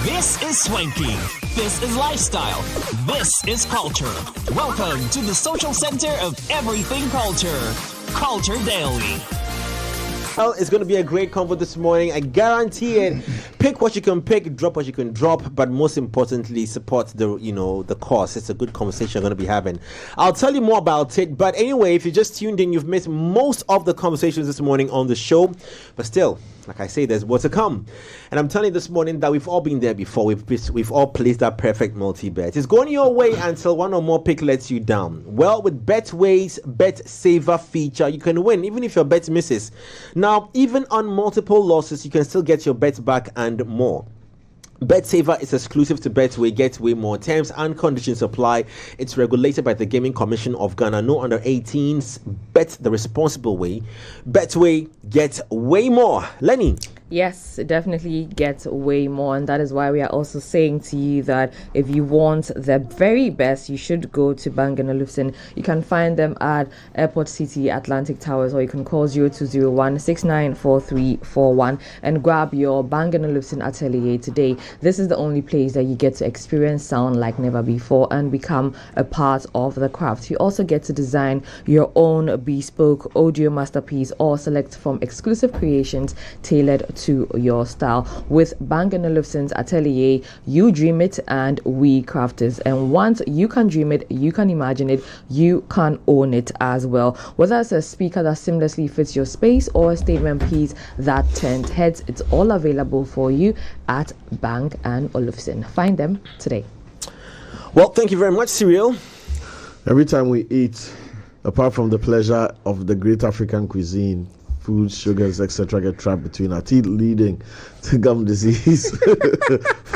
This is swanky. This is lifestyle. This is culture. Welcome to the social center of everything culture. Culture Daily. Well, it's going to be a great convo this morning. I guarantee it. Pick what you can pick, drop what you can drop, but most importantly, support the cause. It's a good conversation we're going to be having. I'll tell you more about it. But anyway, if you just tuned in, you've missed most of the conversations this morning on the show. But still, like I say, there's more to come. And I'm telling you this morning that we've all been there before. We've all placed that perfect multi-bet. It's going your way until one or more pick lets you down. Well, with Betway's Bet Saver feature, you can win even if your bet misses. Now, even on multiple losses, you can still get your bets back and more. BetSaver is exclusive to Betway. Get way more. Terms and conditions apply. It's regulated by the Gaming Commission of Ghana. No under 18s. Bet the responsible way. Betway, get way more. Lenny. Yes, it definitely gets way more, and that is why we are also saying to you that if you want the very best, you should go to Bang & Olufsen. You can find them at Airport City, Atlantic Towers, or you can call 0201 694341 and grab your Bang & Olufsen atelier today. This is the only place that you get to experience sound like never before and become a part of the craft. You also get to design your own bespoke audio masterpiece or select from exclusive creations tailored to your style. With Bang & Olufsen's atelier, you dream it and we craft it. And once you can dream it, you can imagine it, you can own it as well. Whether it's a speaker that seamlessly fits your space or a statement piece that turns heads, it's all available for you at Bang & Olufsen. Find them today. Well, thank you very much, Cyril. Every time we eat, apart from the pleasure of the great African cuisine, food, sugars, etc. get trapped between our teeth, leading to gum disease,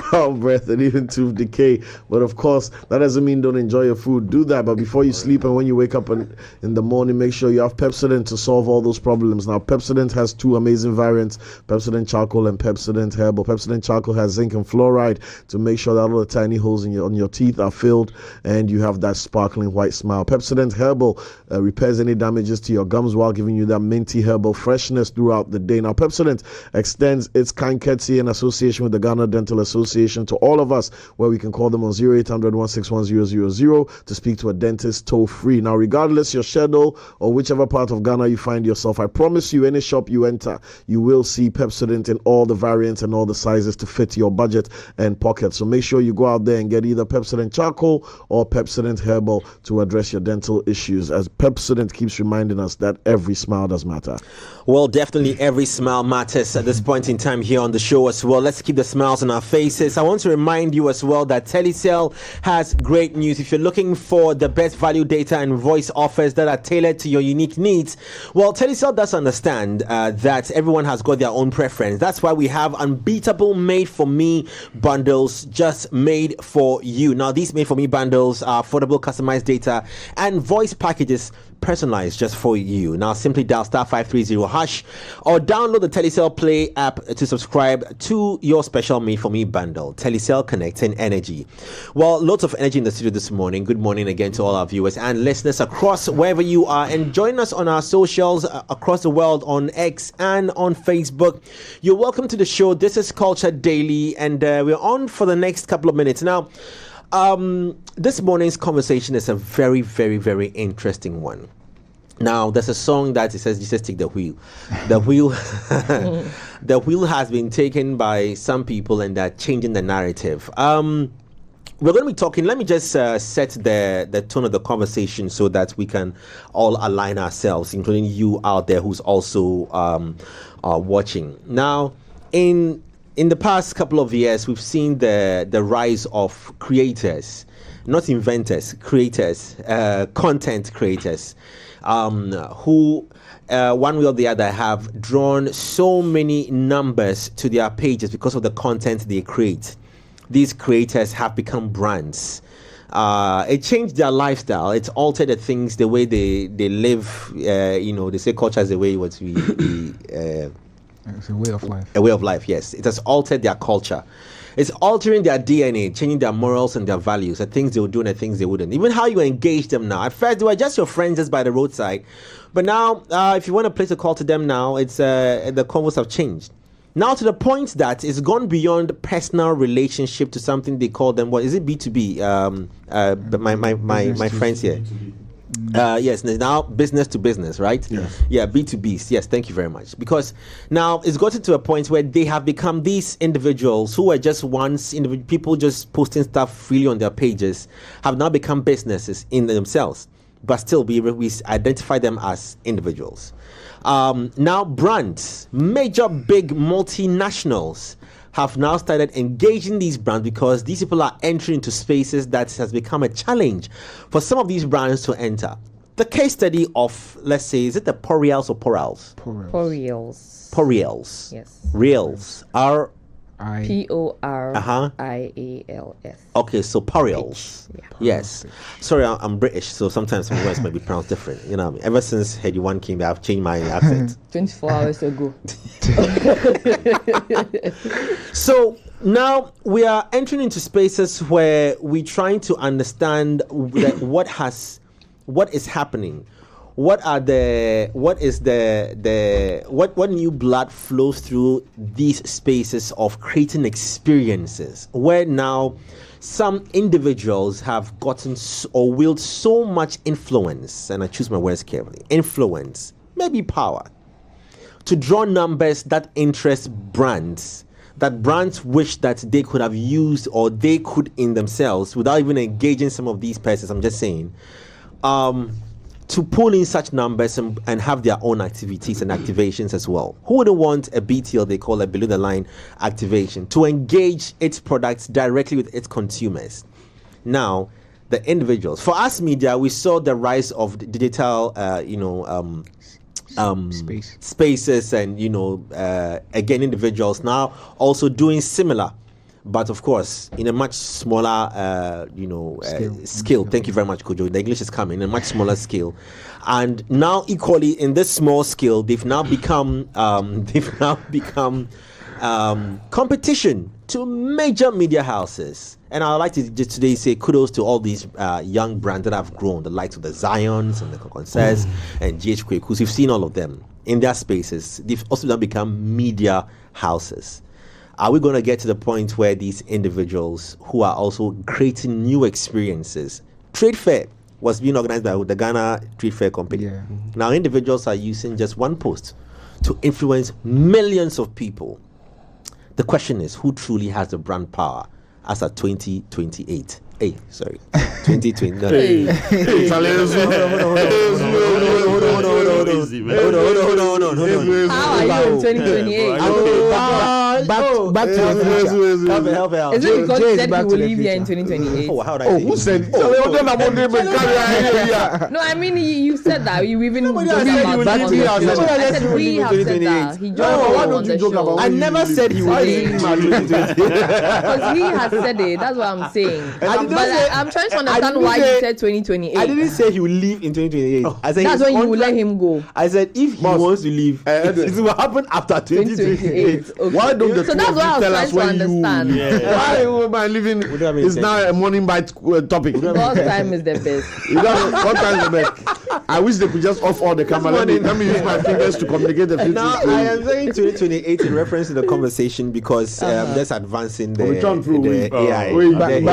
foul breath, and even tooth decay. But of course, that doesn't mean don't enjoy your food. Do that, but before you sleep and when you wake up in the morning, make sure you have Pepsodent to solve all those problems. Now, Pepsodent has two amazing variants, Pepsodent Charcoal and Pepsodent Herbal. Pepsodent Charcoal has zinc and fluoride to make sure that all the tiny holes on your teeth are filled and you have that sparkling white smile. Pepsodent Herbal repairs any damages to your gums while giving you that minty herbal freshness throughout the day. Now, Pepsodent extends its kind courtesy in association with the Ghana Dental Association to all of us, where we can call them on 0800 161 000 to speak to a dentist toll free. Now, regardless your schedule or whichever part of Ghana you find yourself, I promise you, any shop you enter, you will see Pepsodent in all the variants and all the sizes to fit your budget and pocket. So make sure you go out there and get either Pepsodent Charcoal or Pepsodent Herbal to address your dental issues, as Pepsodent keeps reminding us that every smile does matter. Well, definitely every smile matters at this point in time here on the show as well. Let's keep the smiles on our faces. I want to remind you as well that Telecel has great news. If you're looking for the best value data and voice offers that are tailored to your unique needs, well, Telecel does understand that everyone has got their own preference. That's why we have unbeatable made-for-me bundles just made for you. Now, these made-for-me bundles are affordable, customized data and voice packages personalized just for you. Now, simply dial *530# or download the Telecel Play app to subscribe to your special Made For Me bundle. Telecel, connecting energy. Well, lots of energy in the studio this morning. Good morning again to all our viewers and listeners across wherever you are, and join us on our socials across the world on X and on Facebook. You're welcome to the show. This is Culture Daily, and we're on for the next couple of minutes. Now, this morning's conversation is a very, very, very interesting one. Now, there's a song that it says, "Jesus, take the wheel." The wheel, the wheel has been taken by some people, and they're changing the narrative. We're going to be talking. Let me just set the tone of the conversation so that we can all align ourselves, including you out there who's also watching. Now, in the past couple of years, we've seen the rise of creators, not inventors, creators, content creators, who one way or the other have drawn so many numbers to their pages because of the content they create. These creators have become brands. It changed their lifestyle. It's altered the things, the way they live. They say culture is the way what we it's a way of life. A way of life, yes. It has altered their culture. It's altering their DNA, changing their morals and their values, the things they would do and the things they wouldn't. Even how you engage them now. At first, they were just your friends just by the roadside. But now, if you want to place a call to them now, it's the convos have changed. Now to the point that it's gone beyond personal relationship to something they call them, what is it, B2B? My friends here. Yes, now business to business, right? Yes. Yeah, B2Bs. Yes, thank you very much. Because now it's gotten to a point where they have become these individuals who were just once people just posting stuff freely on their pages, have now become businesses in themselves. But still, we identify them as individuals. Now, brands, major big multinationals, have now started engaging these brands because these people are entering into spaces that has become a challenge for some of these brands to enter. The case study of, let's say, is it the Poriels or Porals? Poriels. Poriels. Yes. Reals. Porials. Okay, so Poriels. Yeah. Yes. Sorry, I'm British, so sometimes my words might be pronounced different. You know what I mean? Ever since Heady One came, I've changed my accent. 24 hours ago. So now we are entering into spaces where we're trying to understand that what is happening. What new blood flows through these spaces of creating experiences where now some individuals have gotten or wield so much influence, and I choose my words carefully, influence, maybe power, to draw numbers that interest brands, that brands wish that they could have used or they could in themselves without even engaging some of these persons, I'm just saying, to pull in such numbers and have their own activities and activations as well. Who wouldn't want a BTL, they call a below the line activation, to engage its products directly with its consumers? Now, the individuals. For us media, we saw the rise of digital, spaces and, again, individuals now also doing similar. But of course, in a much smaller, scale. Thank you very much, Kojo. The English is coming in a much smaller scale, and now equally in this small scale, they've now become competition to major media houses. And I'd like to just today say kudos to all these young brands that have grown, the likes of the Zions and the Concerts and GH Kweku's. We've seen all of them in their spaces. They've also now become media houses. Are we going to get to the point where these individuals who are also creating new experiences? Trade fair was being organized by the Ghana Trade Fair Company. Yeah. Now individuals are using just one post to influence millions of people. The question is, who truly has the brand power as of 2028? 2020. No. How are you in 2028? Back to the future. Help. Is it because Jay he is said back he to will the leave here in future. 2028? Oh, how would I say? Who said it? No, I mean you said that. You even Nobody joked said he about will that leave on the here. show. Nobody I said said he will we leave have in said that. 2028. He No, joked why on don't the you joke show. about I never said he would leave in 2028. Because he has said it. That's what I'm saying. I'm trying to understand why you said 2028. I didn't say he will leave in 2028. I said That's his when you will let contract- him go. I said if he wants to leave, it will happen after 2028. Okay. Why don't the So two that's of what I you was tell trying us to when understand. Why am I living? What do I mean, It's now a morning bite topic. God's time is the best. What time is the best? I wish they could just off all the camera. Let me use my fingers to communicate the future. Now I am saying 2028 in reference to the conversation because that's advancing the We can't throw the away. AI. Wait, The but AI. we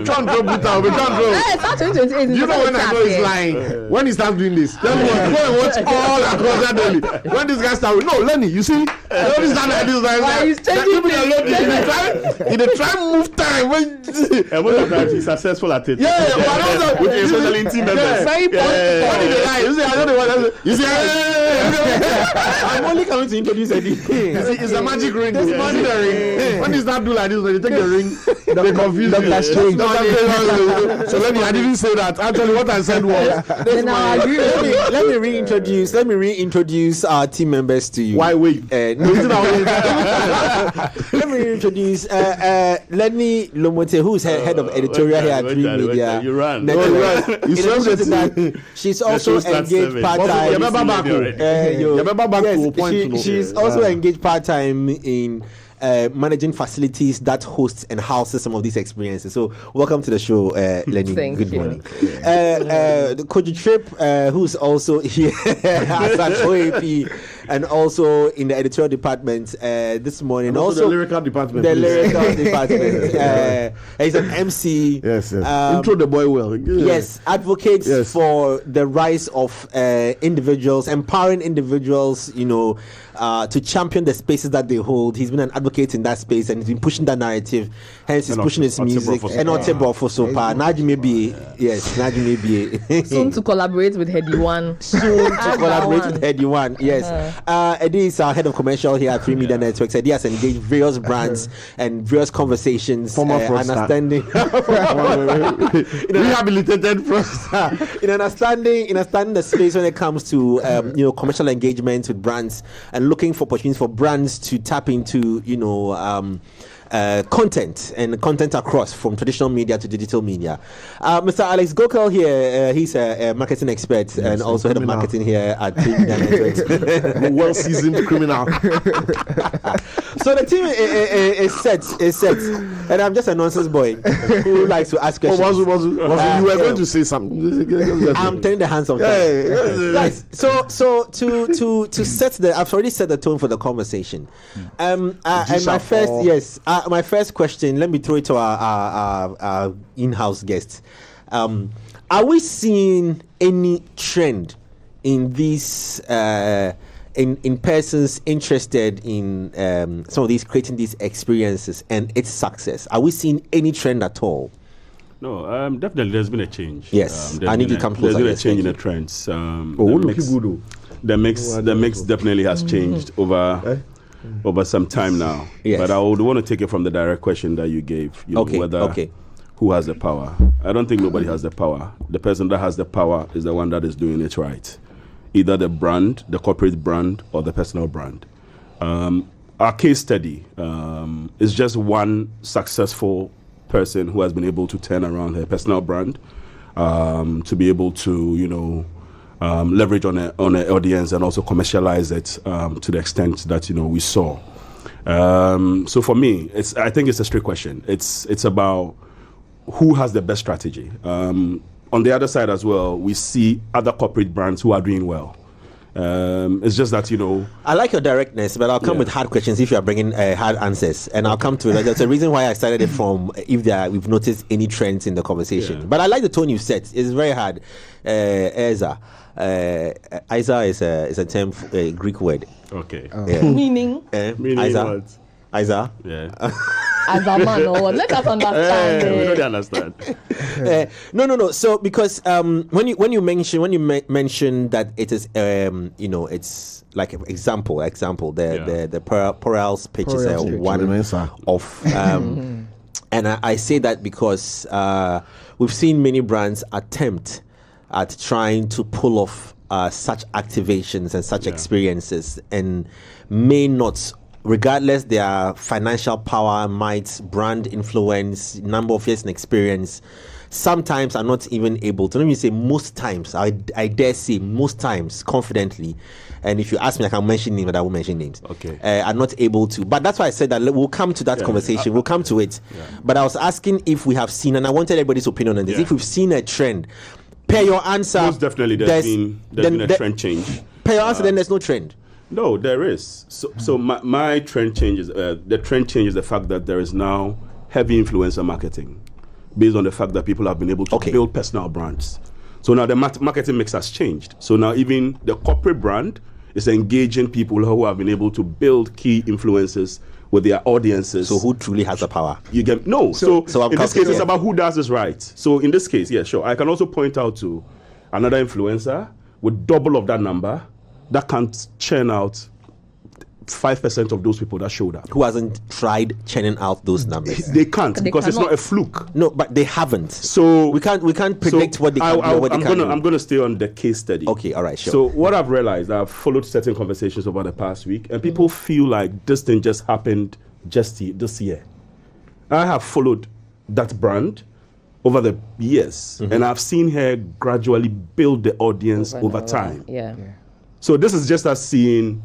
can't throw Buta. We can't throw. Hey, it's not 2028. You know when I know he's lying? When he starts doing this, then go and watch all across that daily. When this guy starts, no, Lenny, you see, this time like this, Why he's changing he dey try move time. When He's successful at it. yeah, With especially in team members. Very When he dey lie, you see, I don't know what. You see, I'm only coming to introduce a it's a magic ring. It's money the ring. When he start do like this, when you take the ring, they confuse you. Dr. Strange. So Lenny, I didn't say that. Actually, what I said was, Then I agree with you. let me reintroduce our team members to you. why wait? No, let me reintroduce Lenny Lomote, who's head of editorial here at Dream Media. You ran. Network. You In serve addition to the that, team. she's also show starts engaged 7. part-time. You remember back home? You remember back to a point, you know. She's also engaged part-time in managing facilities that hosts and houses some of these experiences. So welcome to the show, Lenny. Thank Good you. morning. The Coach Trip, who's also here as an OAP, and also in the editorial department this morning. And also the lyrical department. The lyrical department. He's an MC. Yes. Intro the boy well. Yes, advocates for the rise of individuals, empowering individuals, to champion the spaces that they hold. He's been an advocate in that space and he's been pushing that narrative. Hence, he's pushing his music. And not for Sopa. Naji maybe. Soon to collaborate with Heady One. Yes. Eddie is our head of commercial here at Free Media Networks. Eddie has engaged various brands and various conversations. Understanding. Rehabilitated fraudster. In understanding the space when it comes to commercial engagement with brands and looking for opportunities for brands to tap into content and content across from traditional media to digital media. Mr. Alex Gokel here, he's a marketing expert and also head of marketing here at Media Networks. Well-seasoned criminal. So the team is set, and I'm just a nonsense boy who likes to ask questions. You were going to say something. I'm turning the hands of time. Guys, so to set I've already set the tone for the conversation. And my first question, let me throw it to our in-house guests. Are we seeing any trend in these in persons interested in some of these creating these experiences and its success? Are we seeing any trend at all? No, definitely there's been a change. Yes, I need to come closer. There's been a change in the trends. The mix definitely has changed over some time now. Yes. But I would want to take it from the direct question that you gave. Who has the power? I don't think nobody has the power. The person that has the power is the one that is doing it right. Either the brand, the corporate brand, or the personal brand. Our case study is just one successful person who has been able to turn around her personal brand to be able to, leverage on an audience and also commercialize it to the extent that we saw. So for me, I think it's a straight question. It's about who has the best strategy. On the other side as well, we see other corporate brands who are doing well. It's just that I like your directness, but I'll come with hard questions if you are bringing hard answers, and I'll come to it. There's a reason why I started it from we've noticed any trends in the conversation. But I like the tone you set. It's very hard. Isa is a term, a Greek word. Okay. Meaning Meaning Isa. Yeah. As a man, let us understand. We don't understand. No. So because when you mention that it is it's like an example the Poral's pitch is one of and I say that because we've seen many brands attempt at trying to pull off such activations and such experiences and may not, regardless their financial power, might, brand influence, number of years in experience, sometimes are not even able to. Let me say most times, I dare say most times, confidently, and if you ask me, I can mention names, but I won't mention names. Okay. Are not able to. But that's why I said that we'll come to that conversation. We'll come to it. Yeah. But I was asking if we have seen, and I wanted everybody's opinion on this, if we've seen a trend. Per your answer. Most definitely there's been a trend change. Per your answer, then there's no trend. No, there is. So my trend changes. The trend change is the fact that there is now heavy influencer marketing, based on the fact that people have been able to build personal brands. So now the marketing mix has changed. So now even the corporate brand is engaging people who have been able to build key influencers with their audiences. So who truly has the power? You get So in this case, it's about who does this right. So in this case, I can also point out to another influencer with double of that number that can't churn out 5% of those people that showed up. Who hasn't tried churning out those numbers? They can't because it's not a fluke. No, but they haven't. So we can't predict what they can do. I'm going to stay on the case study. Okay, all right, sure. So what I've realized, I've followed certain conversations over the past week, and people feel like this thing just happened just this year. I have followed that brand over the years, and I've seen her gradually build the audience over time. Yeah. So this is just us seeing,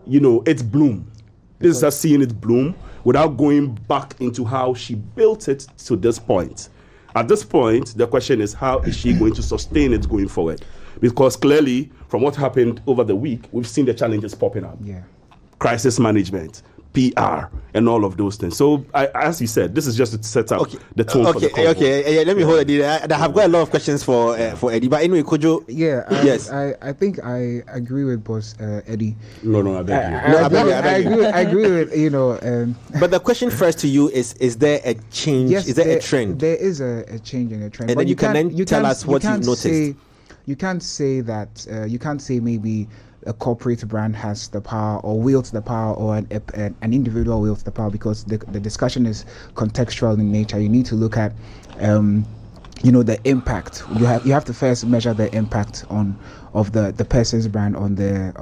its bloom. This is us seeing it bloom without going back into how she built it to this point. At this point, the question is, how is she going to sustain it going forward? Because clearly, from what happened over the week, we've seen the challenges popping up. Yeah. Crisis management, PR, and all of those things. So, as you said, this is just to set up the tone for the convo. Okay, let me hold it. I have got a lot of questions for Eddie. But anyway, could you... Yeah, yes. I think I agree with Boss Eddie. No, I beg you. I agree with, but the question first to you is there a change? Yes, is there a trend? There is a change in the trend. And but then you can tell us what you've noticed. You can't say that, you can't say maybe a corporate brand has the power or wields the power, or an individual wields the power, because the discussion is contextual in nature. You need to look at the impact. You have to first measure the impact of the person's brand on the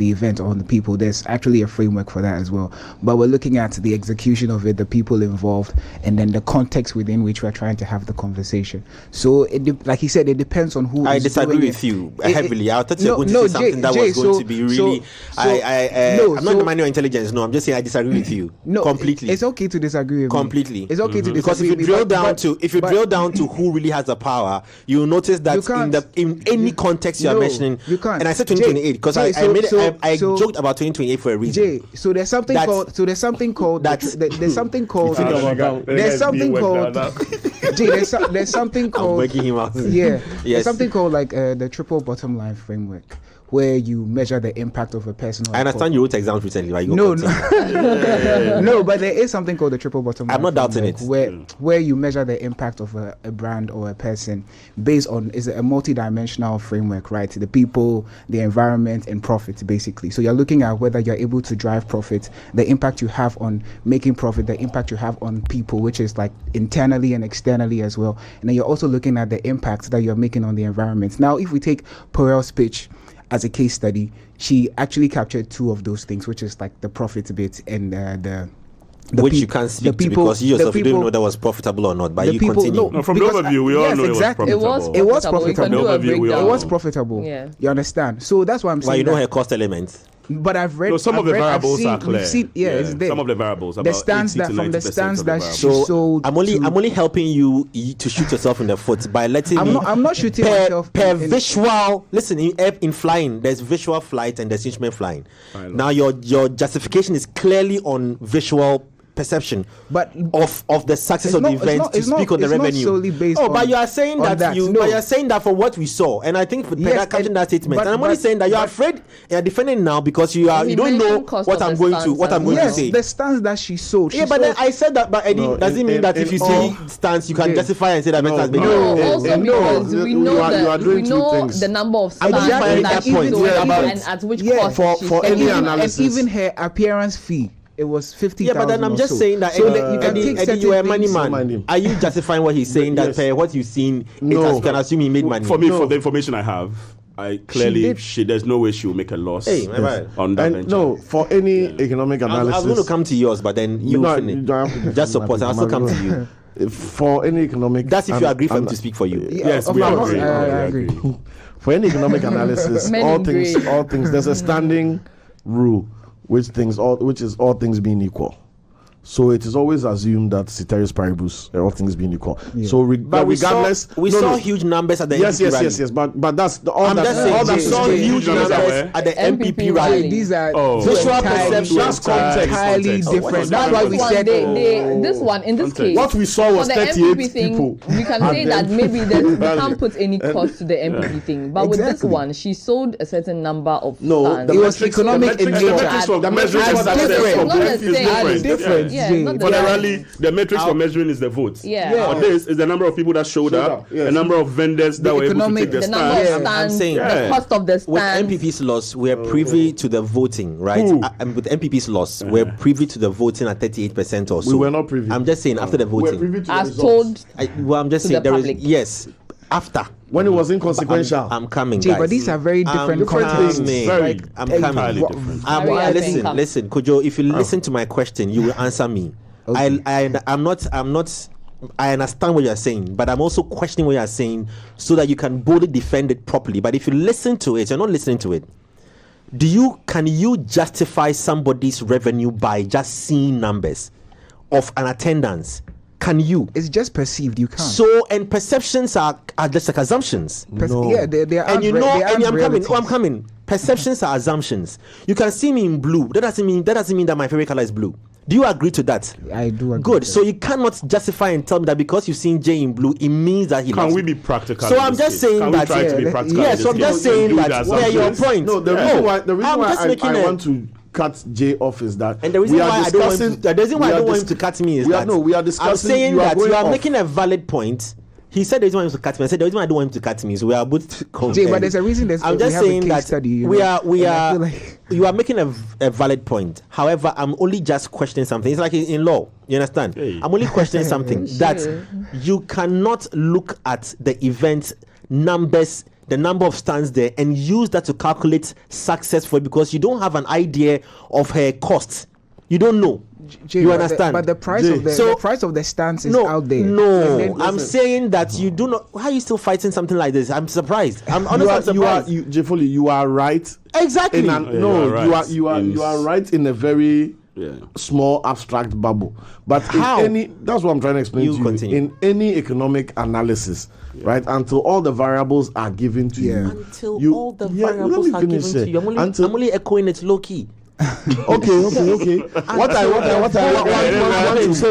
event, or on the people. There's actually a framework for that as well, but we're looking at the execution of it, the people involved, and then the context within which we're trying to have the conversation. So like he said, it depends on who. I disagree with you heavily. I thought you were going to say something that was going to be really. I'm not demanding your intelligence. No, I'm just saying I disagree with you. No, completely. It's okay to disagree with completely. Me. It's okay to disagree. Because if you drill down to who really has the power, you'll notice that in any context you are mentioning, you can't. And I said 2028 because I joked about 2028 for a reason. Jay, so there's something called there's something called there's something called I'm waking him up. Yeah, there's something called like the triple bottom line framework, where you measure the impact of a person. I understand you wrote exams recently, right? No, but there is something called the triple bottom line. I'm not doubting it. Where you measure the impact of a brand or a person based on is a multi-dimensional framework, right? The people, the environment, and profit, basically. So you're looking at whether you're able to drive profit, the impact you have on making profit, the impact you have on people, which is like internally and externally as well. And then you're also looking at the impact that you're making on the environment. Now, if we take Porel's pitch as a case study, she actually captured two of those things, which is like the profit bit and which you can't speak to because you yourself didn't know that was profitable or not. But you continue. No, from the overview, we all know exactly. It was profitable. It was profitable. Yeah. You understand? So that's why I'm saying. Well, you know her cost elements. But I've read. No, some of the variables are clear. It's there. Some of the variables. The stands that from the stands that she sold. I'm only helping you to shoot yourself in the foot by letting me. I'm not shooting myself. Visual. Listen, in flying, there's visual flight and there's instrument flying. Now your justification is clearly on visual perception, but of the success of the event to speak on the revenue. But you are saying that you are saying that for what we saw, and I think catching that statement, and I'm only saying that you are afraid, you are defending now because you don't know what I'm going to say. The stance that she sold. But then I said that, but Eddie, does it mean that if you say stance, you can justify and say that has been because we know the number of stands that she sold and at which cost for any analysis, and even her appearance fee. It was 50,000. Yeah, but then I'm just saying that Eddie, you are a money man. Are you justifying what he's saying that what you've seen, you can assume he made money? For me, for the information I have, I clearly there's no way she will make a loss on that venture. No, for any economic analysis. I was going to come to yours, but then you finish. Just support. I'll also come to you. For any economic, that's if you agree for him to speak for you. Yes, we agree. I agree. For any economic analysis, all things. There's a standing rule. Which is all things being equal. So it is always assumed that ceteris paribus, all things being equal. Yeah. So regardless, we saw huge numbers at the MPP rally. Yes. But that's the all. I'm just saying we saw huge numbers at the MPP rally. These are visual perception. That's context. Entirely different. That's why we said this one in this case. What we saw was 38 people. We can say that maybe we can't put any cost to the MPP thing, but with this one, she sold a certain number of stands. It was economic in nature. The metrics is different. For the rally, the metrics for measuring is the votes. For this is the number of people that showed up, the number of vendors that were able to take the stand. Number of stands, I'm saying the cost of the stand. With MPP's loss, we're privy to the voting, right? With MPP's loss, we're privy to the voting at 38% or so. We were not privy. I'm just saying after the voting. As told. I'm just saying there is after. When it was inconsequential. I'm coming, guys. But these are very different things. I'm coming. Listen, Kojo, if you listen to my question, you will answer me. Okay. I'm not I understand what you're saying, but I'm also questioning what you're saying so that you can boldly defend it properly. But if you listen to it, you're not listening to it. Can you justify somebody's revenue by just seeing numbers of an attendance Can you? It's just perceived. You can't. So, and perceptions are just like assumptions. Yeah, they are. And you know, and I'm coming. Perceptions are assumptions. You can see me in blue. That doesn't mean that my favorite color is blue. Do you agree to that? I do agree. Good. So you cannot justify and tell me that because you've seen Jay in blue, it means that he loves Can we me. be practical? So I'm just saying that. Try to be practical. Yeah, so I'm just saying that. Yeah, your point. No, the reason why I want to cut Jay off is that, and the reason why I don't want him to cut me is that we are discussing. I'm saying that you are making a valid point. He said the reason why he wants to cut me. I said the reason why I don't want him to cut me. So we are both Jay, but there's a reason. I'm just saying that study, we are. You are making a valid point. However, I'm only just questioning something. It's like in law. You understand? Hey. I'm only questioning something that you cannot look at the event numbers, the number of stands there, and use that to calculate success for it because you don't have an idea of her costs. You don't know. Jay, you understand? But the price of the price of the stance is out there. No, I'm saying that you do not. Why are you still fighting something like this? I'm surprised. I'm honestly surprised. You are right. Exactly. You are right in a very small abstract bubble. But how? That's what I'm trying to explain to you. Continue. In any economic analysis, right? Until all the variables are given to you. Until all the variables are given to you. I'm only echoing it low key. Okay. What I want to say.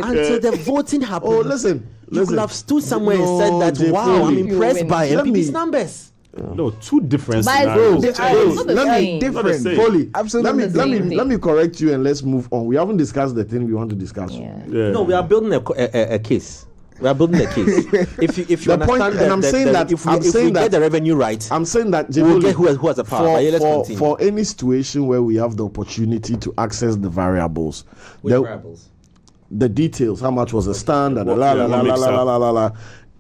Until the voting happened. Oh, listen. You could have stood somewhere and said that, wow, I'm impressed by MPP's numbers. No, two different scenarios. Different. Absolutely. Let me correct you and let's move on. We haven't discussed the thing we want to discuss. No, we are building a case. We are building a case. If you understand if we get the revenue right, I'm saying that we'll get who has the power. For any situation where we have the opportunity to access the variables, variables? The details, how much was the stand, la.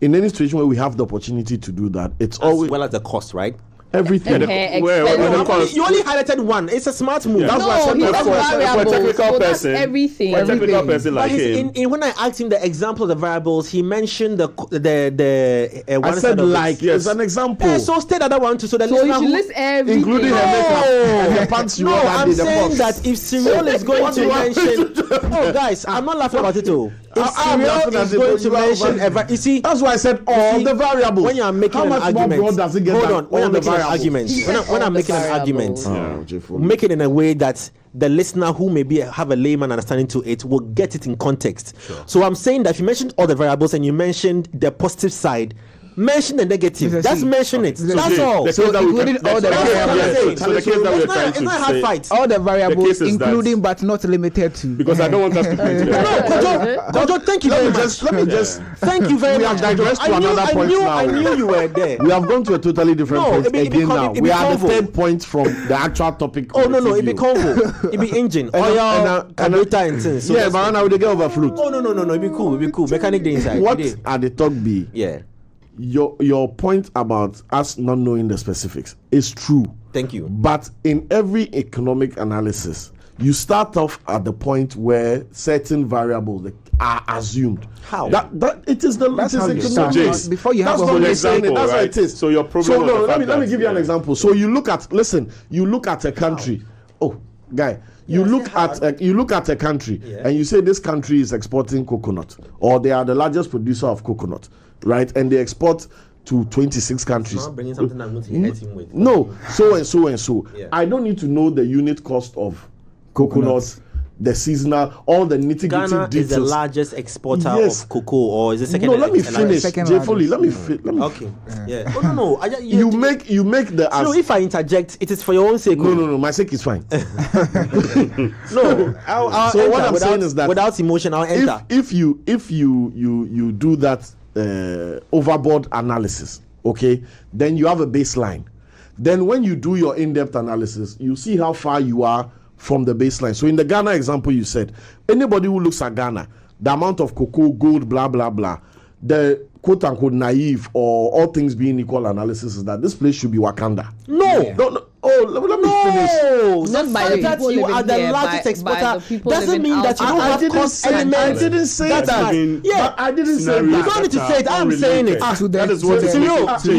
In any situation where we have the opportunity to do that, it's always well as the cost, right? Everything. You only highlighted one. It's a smart move. Yeah. That's why I said for a technical person. Everything. For a technical person like him. When I asked him the example of the variables, he mentioned the I said like it's an example. Yeah, so state that one too. So you should list everything, including her makeup and her pants. I'm saying that if Cyril is going to mention, guys, I'm not laughing about it too. If Cyril is going to mention, you see, that's why I said all the variables. When you are making an argument, hold on. When I'm making an argument, when I'm making an argument, make it in a way that the listener who maybe have a layman understanding to it will get it in context. Sure. So I'm saying that if you mentioned all the variables and you mentioned the positive side, mention the negative. Just mention it. That's all. So including all the variables. So the case that we're trying to say. It's not a hard fight. All the variables, including but not limited to. Because I don't want us to point to that. No, Kojo, thank you very much. Let me just. Thank you very much. We have digressed to another point now. I knew you were there. We have gone to a totally different point again now. We are the third point from the actual topic. Oh, no. It be convo. It be engine. Oil, carburetor and things. Yeah, but now we get over flute. Oh, no. It be cool. Mechanic day inside. What are the talk be? Yeah. Your point about us not knowing the specifics is true. Thank you. But in every economic analysis, you start off at the point where certain variables are assumed. How? That it is the that's how you start. Before you have an example, that's right? How it is. So your problem. So no, let me give you an example. So you look at a country. Oh, guy. You look at a country and you say this country is exporting coconut, or they are the largest producer of coconut, right? And they export to 26 countries. I'm not bringing something I'm going to hit him with. No, so and so and so. Yeah. I don't need to know the unit cost of coconut, the seasonal, all the nitty-gritty details. Ghana is the largest exporter of cocoa, or is it second? No, let me finish. Jay Foley, let me finish. Okay. Yeah. Oh, no. You make the. No, if I interject, it is for your own sake. No. My sake is fine. No. I'll so what I'm saying is that without emotion, I'll enter. If you do that overboard analysis, okay, then you have a baseline. Then when you do your in-depth analysis, you see how far you are from the baseline. So in the Ghana example you said, anybody who looks at Ghana, the amount of cocoa, gold, blah, blah, blah, the quote-unquote naive or all things being equal analysis is that this place should be Wakanda. No. Oh, let me finish. Not by the people you are the there, largest exporter doesn't mean that you outside. don't have cost element. I didn't say that. Yeah, I didn't say that. You don't need to say it. I'm saying it. That is what you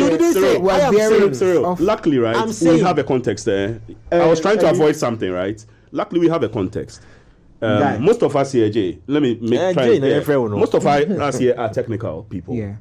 didn't say it. I am saying it. Luckily, right, we have a context there. I was trying to avoid something, right? Luckily, we have a context. Most of us here, Jay, let me try it. Most of us here are technical people. Yeah.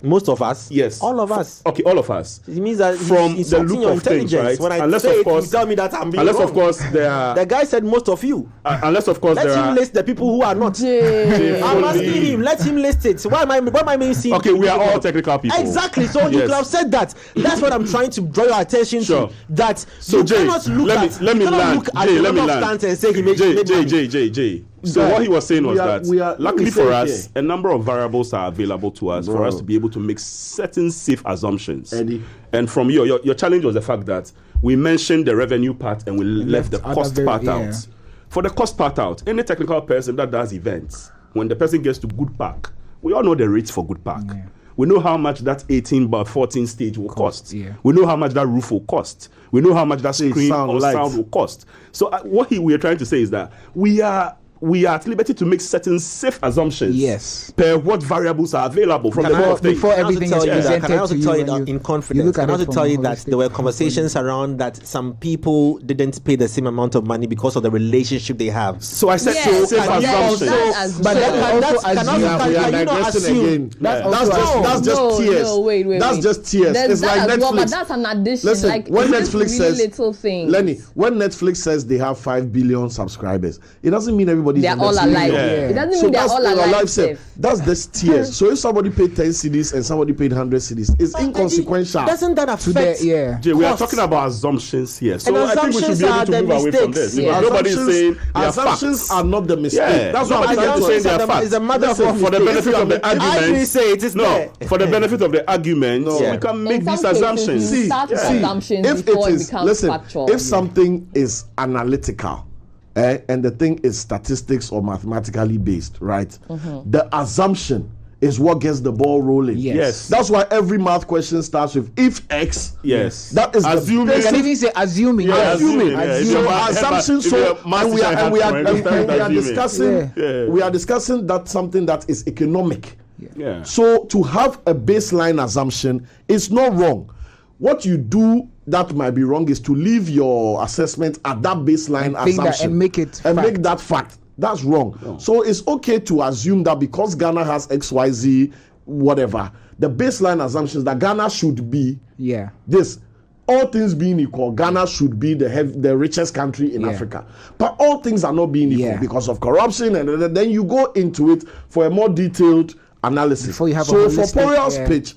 Most of us? Yes. All of us? Okay, all of us. It means that from the look of things, right? When I say it, you tell me that I'm being unless, wrong. of course, there are... The guy said most of you. Unless, of course, let him list the people who are not. I'm asking him. Let him list it. Why am I saying? Okay, we are all technical people. Exactly. So you could have said that. That's what I'm trying to draw your attention to. That so you Jay, cannot look at. Let me land. Jay, let me land. And say he made Jay. So what he was saying was that, luckily for us, a number of variables are available to us for us to be able to make certain safe assumptions. Eddie. And from your challenge was the fact that we mentioned the revenue part and we left the cost part out. For the cost part out, any technical person that does events, when the person gets to Good Park, we all know the rates for Good Park. Yeah. We know how much that 18 by 14 stage will cost. Yeah. We know how much that roof will cost. We know how much that screen or sound will cost. So what we are trying to say is that we are at liberty to make certain safe assumptions per what variables are available from the look of things. Before everything is presented can I also to tell you that in confidence? Can I also tell you that there were conversations around that some people didn't pay the same amount of money because of the relationship they have. So I said safe assumptions. But that's just tears. No, wait. That's just tears. It's like Netflix. But that's an addition. Listen, like, when Netflix says, little things. Lenny, when Netflix says they have 5 billion subscribers, it doesn't mean everybody's they're all alive. It doesn't mean they're all alive. That's the tears. So if somebody paid 10 CDs and somebody paid 100 CDs, it's inconsequential. Doesn't that affect? Jay, we are talking about assumptions here. So I think we should be able to move away from this. Nobody is saying assumptions are not the mistake. That's what I'm trying to say. They are facts. It's a matter of for the benefit of the argument. For the benefit of the argument, we can make these assumptions. If something is analytical, and the thing is statistics or mathematically based, right? The assumption is what gets the ball rolling. Yes. That's why every math question starts with if X. Yes. That is assuming. You can even say assuming. Assumption. So we are discussing. We are discussing that something that is economic. Yeah. So to have a baseline assumption is not wrong. What you do that might be wrong is to leave your assessment at that baseline assumption and make it make that fact. That's wrong. No. So it's okay to assume that because Ghana has XYZ, whatever, the baseline assumption is that Ghana should be this. All things being equal, Ghana should be the richest country in Africa. But all things are not being equal because of corruption, and then you go into it for a more detailed analysis. Before you have so for Porial's pitch,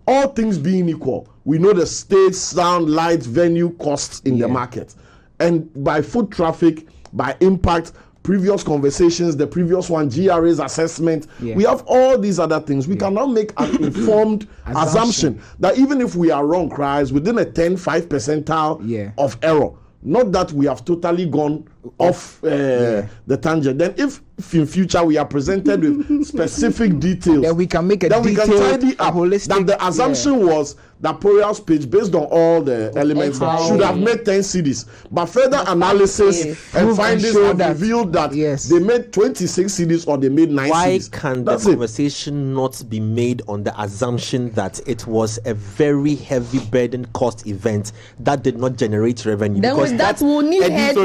all things being equal, we know the stage, sound, light, venue costs in the market. And by foot traffic, by impact, previous conversations, the previous one, GRA's assessment, we have all these other things. We can now make an informed assumption that even if we are wrong, cries within a 5 percentile of error. Not that we have totally gone off the tangent. Then if in future we are presented with specific details, then we can make a then we can tidy up holistic, that the assumption was that Porial's page, based on all the elements, should have made 10 CDs. But further analysis and findings have revealed that they made 26 CDs or they made 9 CDs. Why can the conversation not be made on the assumption that it was a very heavy burden cost event that did not generate revenue? Then because that will need head.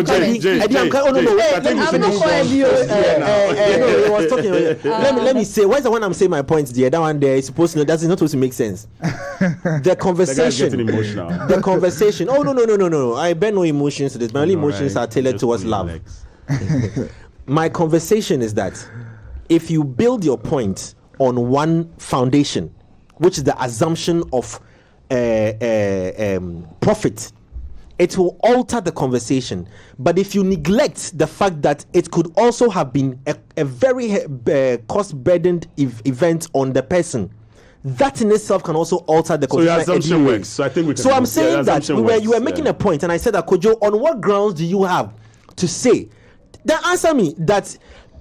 Let me say, where's the one I'm saying my points there? That one there is supposed to, that's not supposed to make sense. The conversation. The conversation. Oh no. I bear no emotions to this. My only emotions are tailored towards love. My conversation is that if you build your point on one foundation, which is the assumption of profit, it will alter the conversation. But if you neglect the fact that it could also have been a very cost-burdened event on the person, that in itself can also alter the conversation. So your assumption works. So I think we can. So I'm saying that you were making a point, and I said that, Kojo, on what grounds do you have to say? Then answer me that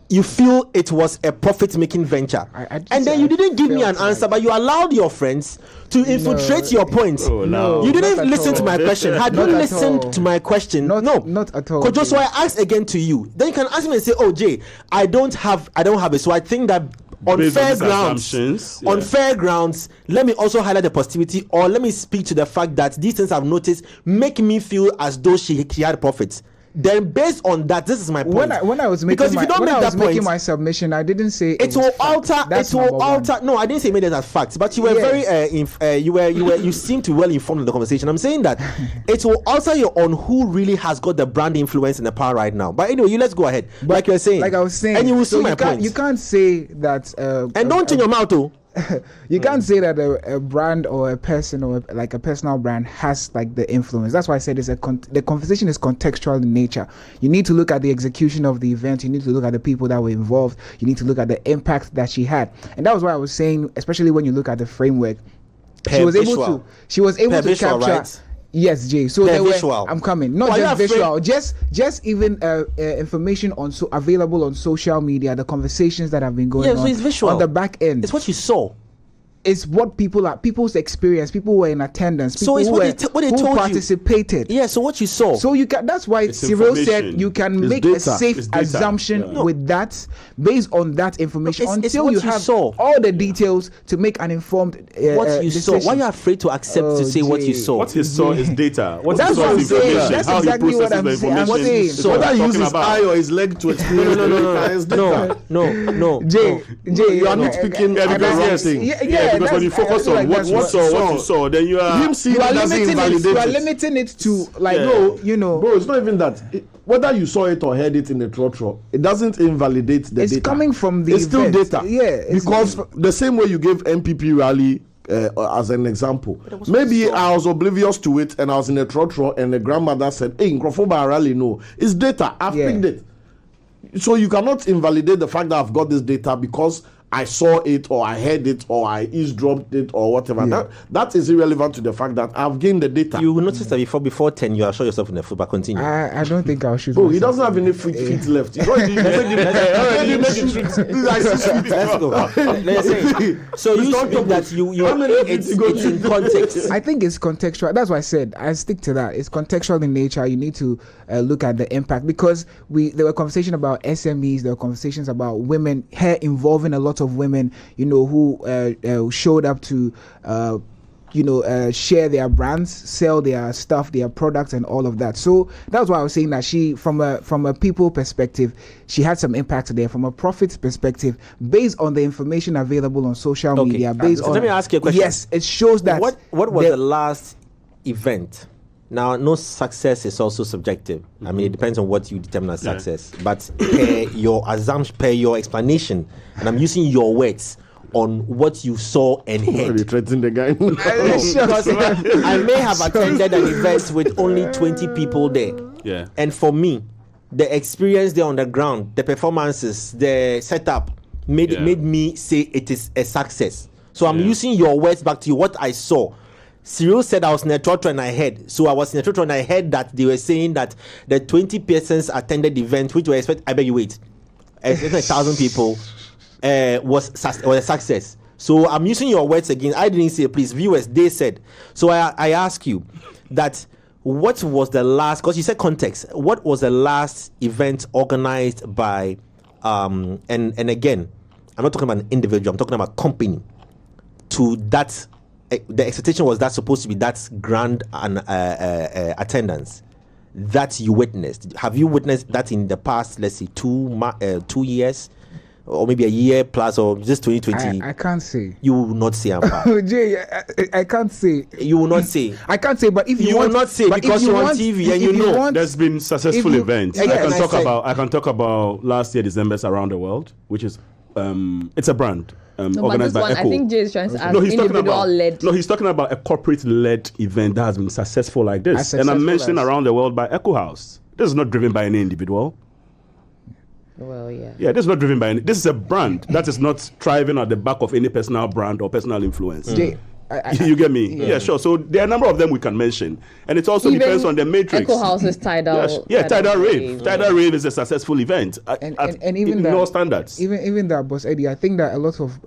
you feel it was a profit-making venture, and then you didn't give me an answer, but you allowed your friends to infiltrate your points. You didn't listen to my question. Had you listened to my question, not at all. Kojo, so I asked again to you. Then you can ask me and say, "Oh, Jay, I don't have it." So I think that on fair grounds, let me also highlight the positivity, or let me speak to the fact that these things I've noticed make me feel as though she had profits. then based on that, this is my point. When I was making making my submission, I didn't say it will alter. It will alter. No, I didn't say made it as facts, but you were very you seem to be well informed in the conversation. I'm saying that it will alter you on who really has got the brand influence and the power right now. But anyway, let's go ahead. But like you're saying, like I was saying, and you will see my point. You can't say that. And don't change your mouth, too. You can't say that a brand or a person or like a personal brand has like the influence. That's why I said the conversation is contextual in nature. You need to look at the execution of the event. You need to look at the people that were involved. You need to look at the impact that she had. And that was why I was saying, especially when you look at the framework, she was able to capture. Right? Yes, Jay. So there were, I'm coming. Not just visual, just even information available on social media. The conversations that have been going on. It's visual. On the back end. It's what you saw. It's what people's experience. People were in attendance. People who participated. Yeah. So what you saw. So you can. That's why Cyril said you can make a safe assumption with that, based on that information, until you have all the details to make an informed what you decision. saw. Why are you afraid to accept to say what you saw? What he saw is data. What that's he saw is information. That's how exactly he what I'm saying. So whether he uses his eye or his leg to explain no. Jay, you are not speaking because because when you focus on what you saw, then you are him seeing it doesn't invalidate you are limiting it to like bro, it's not even that. Whether you saw it or heard it in the trotro, it doesn't invalidate the data. It's coming from the It's still data. Yeah, because the same way you gave MPP rally as an example, maybe I was oblivious to it and I was in a trotro and the grandmother said, "Hey, Nkrofo rally, no, it's data. I've picked it." So you cannot invalidate the fact that I've got this data because I saw it or I heard it or I eavesdropped it or whatever. Yeah. That is irrelevant to the fact that I've gained the data. You will notice that before 10 you are sure yourself in the foot, but continue. I don't think I'll shoot. Oh, he doesn't have any feet left. Let's go. So you think that it's in context. I think it's contextual. That's why I said I stick to that. It's contextual in nature. You need to look at the impact, because there were conversations about SMEs, there were conversations about women, her involving a lot of women, who showed up to share their brands, sell their stuff, their products, and all of that. So that's why I was saying that she, from a people perspective, she had some impact there. From a profits perspective, based on the information available on social media, let me ask you a question. Yes, it shows that. What was the last event? Now, no success is also subjective. Mm-hmm. I mean, it depends on what you determine as success. But per your assumption, per your explanation, and I'm using your words on what you saw and heard. You threatening the guy? Because I may have attended an event with only 20 people there. Yeah. And for me, the experience there on the ground, the performances, the setup made me say it is a success. So I'm using your words back to you, what I saw. Cyril said I was in a trotro and I heard. So I was in a trotro and I heard that they were saying that the 20 persons attended the event, which were expected, I beg you wait, 1,000 people, was a success. So I'm using your words again. I didn't say, please, viewers, they said. So I ask you that what was the last, because you said context, what was the last event organized by, and again, I'm not talking about an individual, I'm talking about a company, to that. The expectation was that supposed to be that grand attendance that you witnessed. Have you witnessed that in the past, let's say 2 years, or maybe a year plus, or just 2020? I can't say. You will not say. Jay, I can't say. You will not say. I can't say, but if you will not say, because you're on TV and you know there's been successful events. I can talk about last year December's Around the World, which is it's a brand. Organized by Echo. I think Jay is trying to ask individual-led. No, he's talking about a corporate-led event that has been successful like this. And I'm mentioning Around the World by Echo House. This is not driven by any individual. Well, yeah. Yeah, this is not driven by any. This is a brand that is not thriving at the back of any personal brand or personal influence. Jay, you get me? Yeah, sure. So there are a number of them we can mention, and it also depends on the matrix. Echo House is Tidal. Tidal Rave. Tidal Rave is a successful event, and even in all standards. Even that, Boss Eddie, I think that a lot of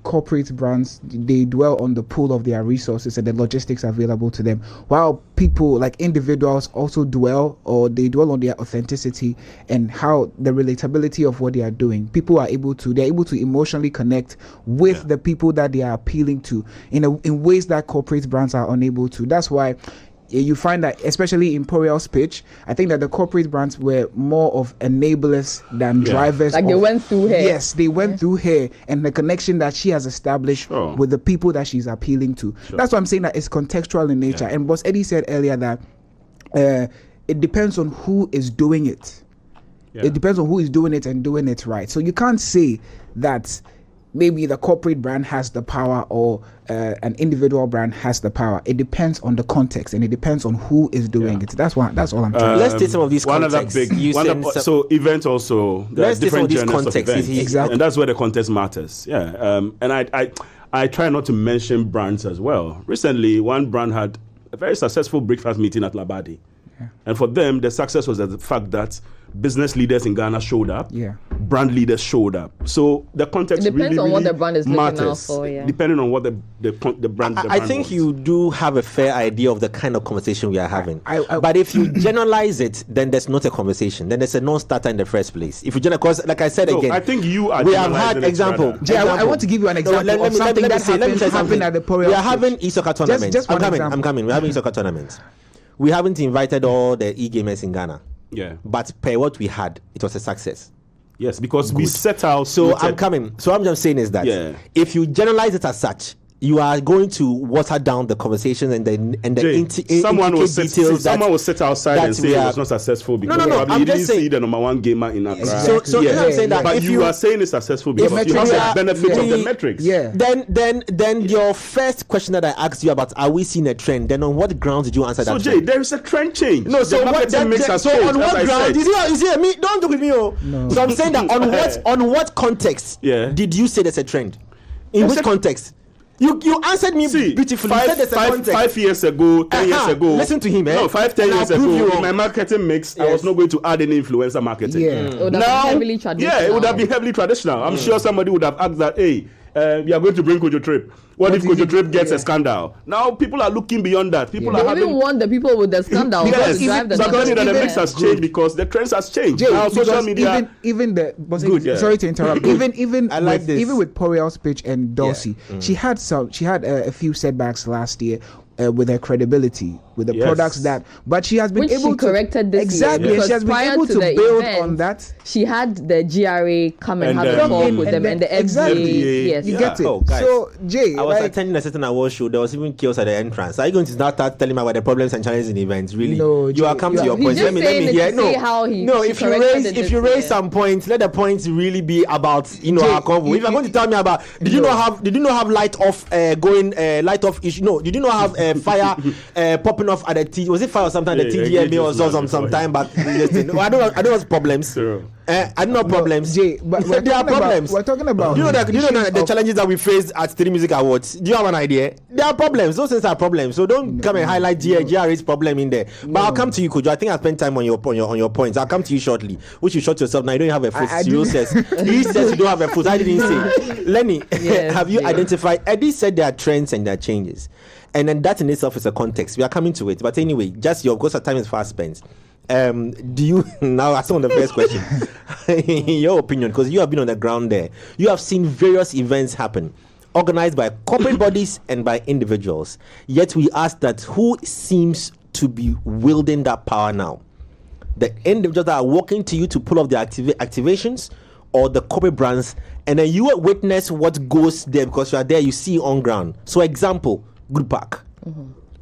corporate brands, they dwell on the pool of their resources and the logistics available to them, while people like individuals also dwell on their authenticity and how the relatability of what they are doing. People are able to emotionally connect with the people that they are appealing to in ways that corporate brands are unable to. That's why you find that, especially in Poriel's pitch, I think that the corporate brands were more of enablers than drivers. Like they went through her. Yes, they went through her, and the connection that she has established with the people that she's appealing to. That's why I'm saying that it's contextual in nature. And Boss Eddie said earlier that it depends on who is doing it. It depends on who is doing it and doing it right. So you can't say that maybe the corporate brand has the power or an individual brand has the power. It depends on the context and it depends on who is doing it. That's all I'm trying to Let's take some of these contexts. So events also, there are different genres of events. Exactly. And that's where the context matters. And I try not to mention brands as well. Recently, one brand had a very successful breakfast meeting at Labadi. And for them, the success was the fact that business leaders in Ghana showed up, brand leaders showed up. So the context depends on what the brand is matters, looking out for. Depending on what the brand. I think wants. you do have a fair idea of the kind of conversation we are having. But if you generalize it, then there's not a conversation. Then there's a non-starter in the first place. If you because like I said again, I think you are. We have had example. Jay, I want to give you an example of something that happened at the Poriel. We are having e-soccer tournaments. I'm coming. We're having e-soccer tournaments. We haven't invited all the e-gamers in Ghana. Yeah. But per what we had, it was a success. Yes, because we set out. So I'm coming. So I'm just saying is that if you generalize it as such, you are going to water down the conversation and the someone will sit details. Someone will sit outside and say it was not successful because you didn't see the number one gamer in Accra. So I'm saying that, but you are saying it's successful because you have the benefit of the metrics. Then your first question that I asked you about, are we seeing a trend? Then on what grounds did you answer that? So Jay, trend? there is a trend change. No, so what mix has changed, on what ground? You see me? Don't do with me. No. So I'm saying that on what context did you say there's a trend? In which context? You answered me beautifully. 5 years ago, 10 years ago. Listen to him. No, 10 years ago, in my marketing mix, I was not going to add any influencer marketing. It would have been heavily traditional. It would have been heavily traditional. I'm sure somebody would have asked that, hey, we are going to bring Kojo Trip. What if Kojo Trip gets a scandal? Now people are looking beyond that. People are having... even want the people with the scandal. Yes, so I'm telling you that the mix has changed because the trends has changed. Jay, now social media... Even sorry to interrupt. even I like this. Even with Poriel's pitch and Dulcie, she had a few setbacks last year. With her credibility, with the products but she has been able to corrected this exactly. She has been able to build on that. She had the GRA come and have a talk with them and the FDA. Yes, you get it. Guys, so Jay, I was attending a certain award show. There was even chaos at the entrance. Are you going to now start telling me about the problems and challenges in events? Really? No, you are come to your points. Let me hear. If you raise some points, let the points really be about our convo. If you're going to tell me about did you not have light off light off issue? No, did you not have fire popping off at the T? Was it fire or something? The TDMA or some time back. No, I don't know problems. I don't know problems. Jay, but there are problems. We're talking about. Do you know the challenges that we faced at City Music Awards? Do you have an idea? There are problems. Those things are problems. So don't come and highlight GRA's problem in there. But I'll come to you, Kojo. I think I spent time on your points. I'll come to you shortly. Which you shot yourself. Now you don't have a foot. Cyril says he says you don't have a foot. I didn't say. Lenny, have you identified? Eddie said there are trends and there are changes. And then that in itself is a context. We are coming to it. But anyway, just because our time is fast spent. Do you now ask on the first question? Your opinion, because you have been on the ground there. You have seen various events happen, organized by corporate bodies and by individuals. Yet we ask that who seems to be wielding that power now? The individuals that are walking to you to pull off the activations, or the corporate brands, and then you witness what goes there because you are there. You see on ground. So, example. Good Park.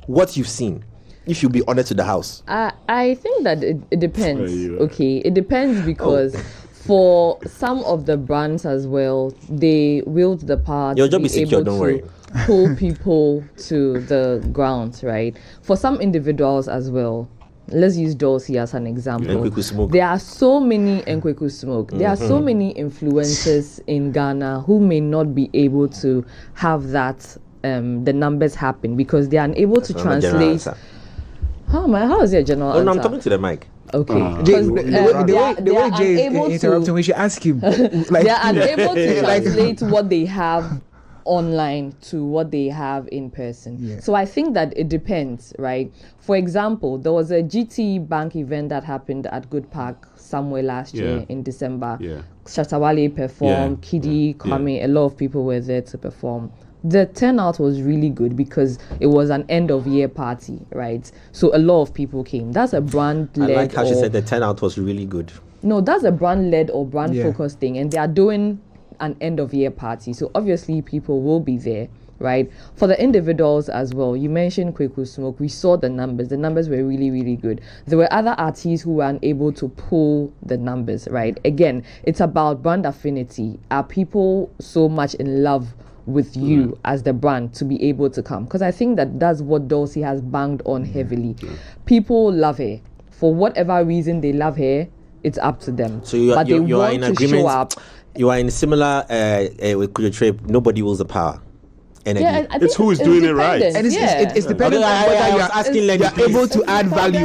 What you've seen, if you be honest to the house. I think that it depends. Okay, it depends because for some of the brands as well, they wield the power Your to job be is secure, able don't to worry. pull people to the ground, right? For some individuals as well. Let's use Dulcie as an example. There are so many Nkweku Smoke. There are so many influencers in Ghana who may not be able to have that the numbers happen because they are unable to translate. How is your general answer? No, I'm talking to the mic. Okay. The way Jay is interrupting, we should ask him. They are unable to translate what they have online to what they have in person. So I think that it depends, right? For example, there was a GT Bank event that happened at Good Park somewhere last year in December. Shatawale performed, Kidi, Kwame, a lot of people were there to perform. the turnout was really good because it was an end of year party, right? So a lot of people came. That's a brand led. I like how she said the turnout was really good. No, that's a brand led or brand focused thing, and they are doing an end of year party. So obviously people will be there, right? For the individuals as well, you mentioned Kweku Smoke. We saw the numbers. The numbers were really, really good. There were other artists who were unable to pull the numbers, right? Again, it's about brand affinity. Are people so much in love with you as the brand to be able to come? Because I think that that's what Dulcie has banged on heavily. People love her. For whatever reason they love her, it's up to them. So you are in agreement. Show up. You are in similar with Kujo Trip. Nobody wills the power. Energy. Yeah, I it's who is doing it right. And it's dependent on whether you're able to add value.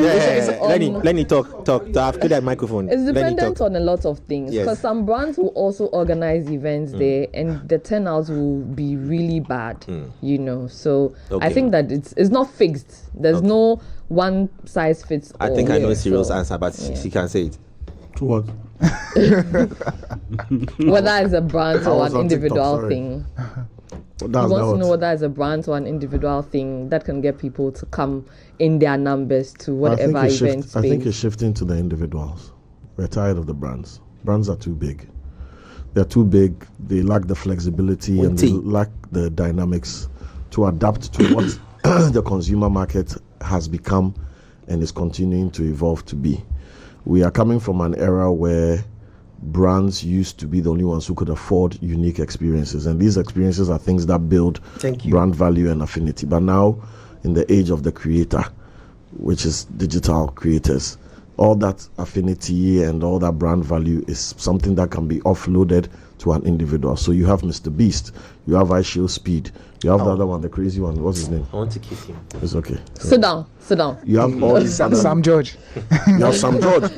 Lenny, talk. I've got that microphone. It's dependent on a lot of things. Because some brands will also organize events there, and the turnouts will be really bad. You know, so I think that it's not fixed. There's no one size fits all. I think I know Cyril's answer, but she can't say it. To what? Whether it's a brand or an individual thing. He wants to know whether it's a brand or an individual thing that can get people to come in their numbers to whatever event space. I think it's shifting to the individuals. We're tired of the brands. Brands are too big. They're too big. They lack the flexibility and they lack the dynamics to adapt to what the consumer market has become and is continuing to evolve to be. We are coming from an era where brands used to be the only ones who could afford unique experiences, and these experiences are things that build brand value and affinity. But now, in the age of the creator, which is digital creators, all that affinity and all that brand value is something that can be offloaded to an individual. So you have Mr. Beast, you have iShield Speed, you have the other one, the crazy one. What's his name? I want to kiss him. It's okay. Sit down. You have all these Sam George. You have Sam George. You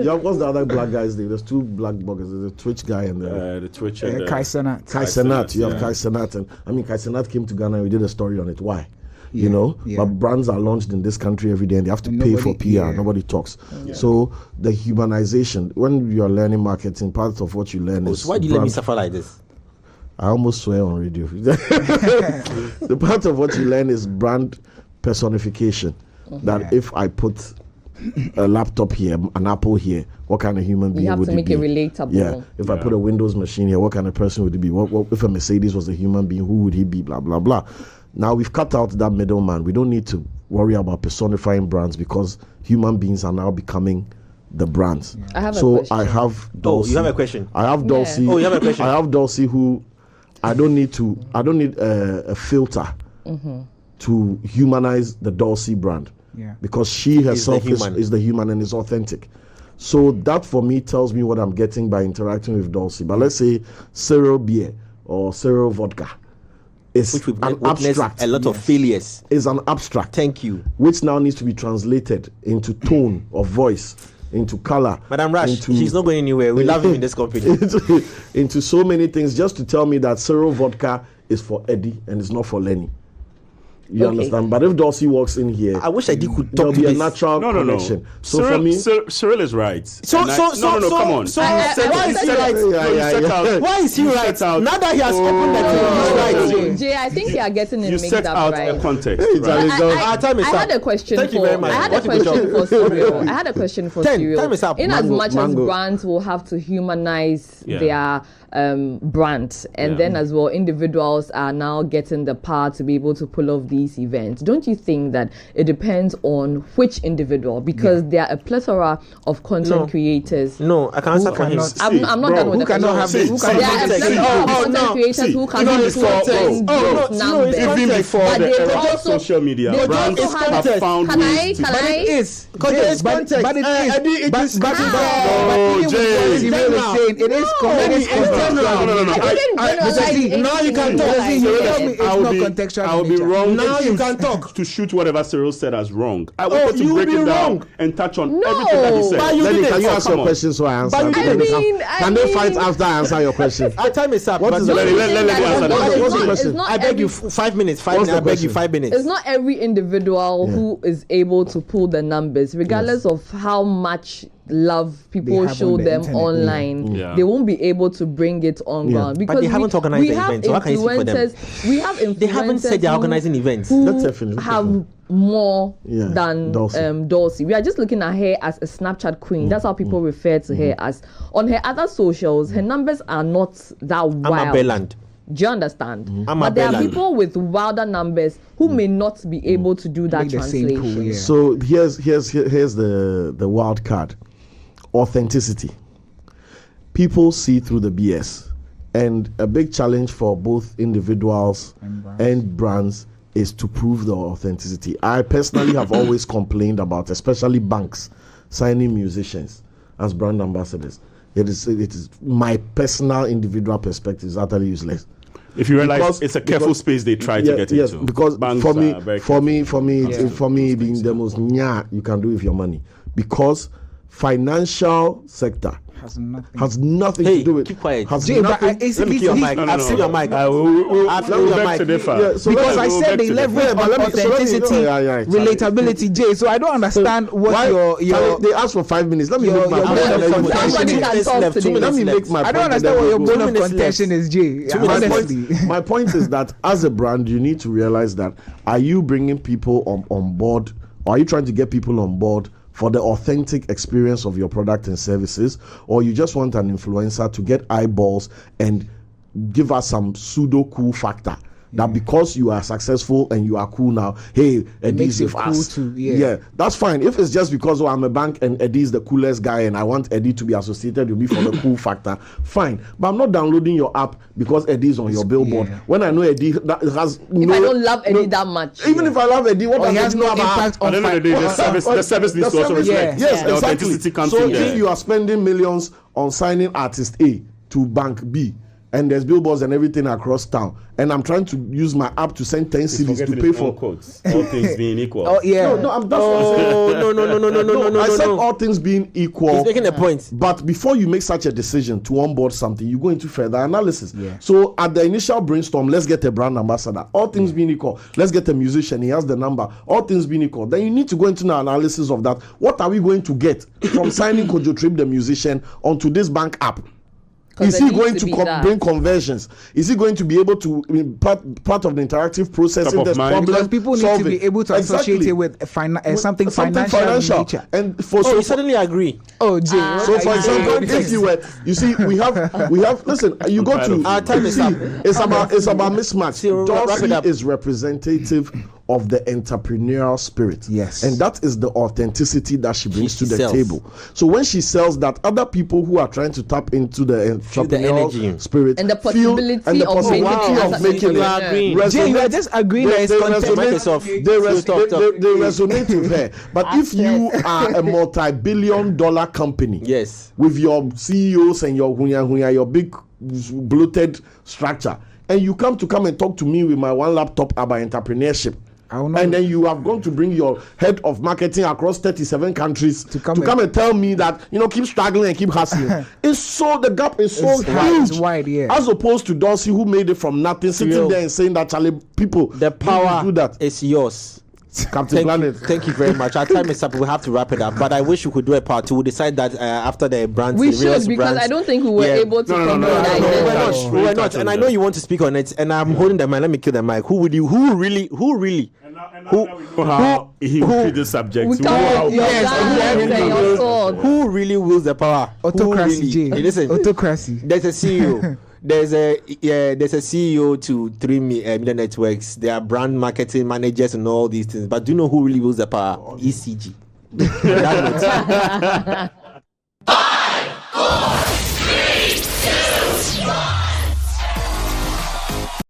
have what's the other black guy's name? There's two black bloggers. There's a Twitch guy and the Twitch. Kai Cenat. Kai Cenat. You have Kai Cenat, and I mean Kai Cenat came to Ghana and we did a story on it. Why? You know, but brands are launched in this country every day and they have to pay for PR. Nobody talks. So the humanization, when you're learning marketing, part of what you learn is. So why do you let me suffer like this? I almost swear on radio. The part of what you learn is brand personification. That if I put a laptop here, an Apple here, what kind of human being would it be? You have to make it relatable. Yeah. If I put a Windows machine here, what kind of person would it be? What if a Mercedes was a human being, who would he be? Blah, blah, blah. Now we've cut out that middleman. We don't need to worry about personifying brands because human beings are now becoming the brands. I have a question. I have Dulcie. Oh, you have a question? I have Dulcie. Yeah. Oh, you have a question? I have Dulcie who I don't need a filter to humanize the Dulcie brand. Yeah. Because she herself is the human and is authentic. So that for me tells me what I'm getting by interacting with Dulcie. But let's say Cyril beer or Cyril vodka. It's an abstract. A lot of failures. It's an abstract. Thank you. Which now needs to be translated into tone of voice, into color. Madam Rash, she's not going anywhere. We love him in this company. into so many things, just to tell me that Cyril vodka is for Eddie and it's not for Lenny. You understand? But if Dulcie walks in here, I wish Eddie could there'll talk be to a this. natural connection. So Cyril, for me, Cyril is right. Come on. So why is he right? Why is he right? Now that he has opened the door, he's right. Jay, I think you are getting it mixed set up, out right? a context. I had a question. Thank you very much. I had a question for Cyril. I had a question for Cyril. Time is up. In as much as brands will have to humanize their brands, and then as well, individuals are now getting the power to be able to pull off these events. Don't you think that it depends on which individual? Because there are a plethora of content creators. No, I can't answer for him. I'm not done with the question. There are a plethora of content creators who can do numbers. Even before the era of social media, brands have found ways to... But it is. Context. But it is. But it is contextual. Now you can talk. I will be wrong. Now you can talk. To shoot whatever Cyril said as wrong. I wanted to break it down and touch on everything that he said. Can you ask your question so I answer? Can they fight after I answer your question? Our time is up. What's the question? I beg you 5 minutes. 5 minutes. I beg you 5 minutes. It's not every individual who is able to pull the numbers, regardless of how much love people show them online, they won't be able to bring it on ground because they haven't organized the events. What can you speak for them? We have influencers. They haven't said they're organizing events. Have more than Dulcie. We are just looking at her as a Snapchat queen. That's how people refer to her as. On her other socials, her numbers are not that wild. Do you understand? But there are people with wilder numbers who may not be able to do that translation. So here's the wild card. Authenticity. People see through the BS, and a big challenge for both individuals and brands is to prove the authenticity. I personally have always complained about, especially banks signing musicians as brand ambassadors. It is my personal individual perspective is utterly useless. If you realize it's a careful space they try to get into. Because for me, being the most you can do with your money, because financial sector has nothing to do with. Keep quiet. Let me your mic. I've seen your mic. Because I said they leverage on authenticity, relatability, Jay. So I don't understand what your. They asked for 5 minutes. Let me make my point. Somebody can talk to me. Let me make my point. I don't understand what your bone of contention is, Jay. My point is that as a brand, you need to realize that are you bringing people on board, or are you trying to get people on board for the authentic experience of your product and services, or you just want an influencer to get eyeballs and give us some pseudo cool factor that because you are successful and you are cool now, hey, Eddie's with us. Yeah, that's fine. If it's just because I'm a bank and Eddie's the coolest guy and I want Eddie to be associated with me for the cool factor, fine. But I'm not downloading your app because Eddie's on your billboard. When I know Eddie that has if I don't love Eddie that much. Even if I love Eddie, what he has no impact on the service needs to also reflect. Yes, exactly. So if you are spending millions on signing artist A to bank B, and there's billboards and everything across town, and I'm trying to use my app to send 10 CDs to pay for quotes. All things being equal. No. I said all things being equal. He's making a point. But before you make such a decision to onboard something, you go into further analysis. So at the initial brainstorm, let's get a brand ambassador. All things being equal, let's get a musician. He has the number. All things being equal, then you need to go into the analysis of that. What are we going to get from signing Kojo Trip, the musician, onto this bank app? Is he going to bring conversions? Is he going to be able to part of the interactive process? Because people need to be able to associate it with something financial nature. And you suddenly agree. Oh, Jay. So for example, if you see, we have. Listen, you go to our time is up. It's about mismatch. Dorsey is representative of the entrepreneurial spirit. Yes. And that is the authenticity that she brings to the table. So when she sells that, other people who are trying to tap into the entrepreneurial spirit and the possibility of making it. Jay, you are just agreeing that it's they resonate with her. But if you are a multi-billion-dollar company, yes, with your CEOs and your big bloated structure, and you come and talk to me with my one laptop about entrepreneurship, and then you have gone to bring your head of marketing across 37 countries to come and tell me that, keep struggling and keep hustling. The gap is so huge. It's wide, yeah. As opposed to Dorsey, who made it from nothing, sitting there and saying that, Charlie, people, the power do that. is yours. Captain Planet. Thank you very much. Our time is up. We have to wrap it up. But I wish we could do a part 2. We'll decide that after the brands. We should, because I don't think we were able to No, we're not. And I know you want to speak on it. And I'm holding the mic. Let me kill the mic. Who really? How he treat the subject. Who really wills the power? Autocracy. Listen, autocracy. There's a CEO. There's a CEO to 3 million networks. There are brand marketing managers and all these things. But do you know who really wills the power? ECG.